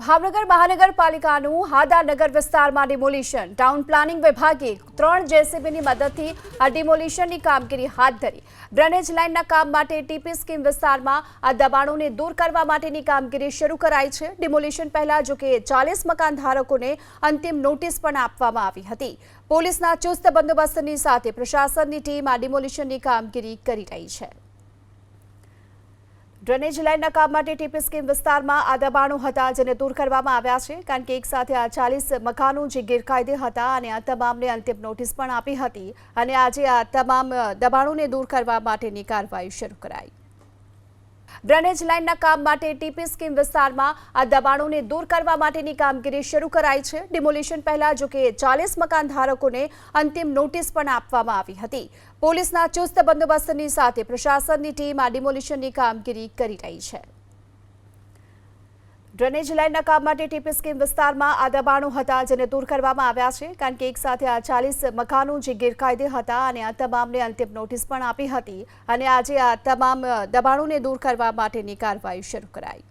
ભાવનગર મહાનગરપાલિકાનું હાદાનગર વિસ્તારમાં demolition town planning વિભાગે 3 જેસીબીની મદદથી આ ડિમોલિશનની કામગીરી હાથ ધરી। ડ્રેનેજ લાઇનના કામ માટે ટીપી સ્કીમ વિસ્તારમાં આ દબાણોને દૂર કરવા માટેની કામગીરી શરૂ કરાઈ છે। ડિમોલિશન પહેલા જો કે 40 મકાન ધારકોને અંતિમ નોટિસ પણ આપવામાં આવી હતી। પોલીસના ચુસ્ત બંદોબસ્તની સાથે પ્રશાસનની ટીમ આ ડિમોલિશનની કામગીરી કરી રહી છે। ડ્રેનેજ લાઇનના કામ માટે ટીપી સ્કીમ વિસ્તારમાં આ દબાણો હતા જેને દૂર કરવામાં આવ્યા છે, કારણ કે એક સાથે આ 40 મકાનો જે ગેરકાયદે હતા અને આ તમામને અંતિમ નોટિસ પણ આપી હતી અને આજે આ તમામ દબાણોને દૂર કરવા માટેની કાર્યવાહી શરૂ કરાઈ। ડ્રેનેજ લાઇનના કામ માટે ટીપી સ્કીમ વિસ્તારમાં આ દબાણોને દૂર કરવા માટેની કામગીરી શરૂ કરાઈ છે। ડિમોલિશન પહેલા જો કે 40 મકાન ધારકોને અંતિમ નોટિસ પણ આપવામાં આવી હતી। પોલીસના ચુસ્ત બંદોબસ્તની સાથે પ્રશાસનની ટીમ આ ડિમોલિશનની કામગીરી કરી રહી છે। ડ્રેનેજ લાઇનના કામ માટે ટીપી સ્કીમ વિસ્તારમાં આ દબાણો હતા જેને દૂર કરવામાં આવ્યા છે, કારણ કે એક સાથે આ 40 મકાનો જે ગેરકાયદે હતા અને આ તમામને અંતિમ નોટિસ પણ આપી હતી અને આજે આ તમામ દબાણોને દૂર કરવા માટેની કાર્યવાહી શરૂ કરાઈ।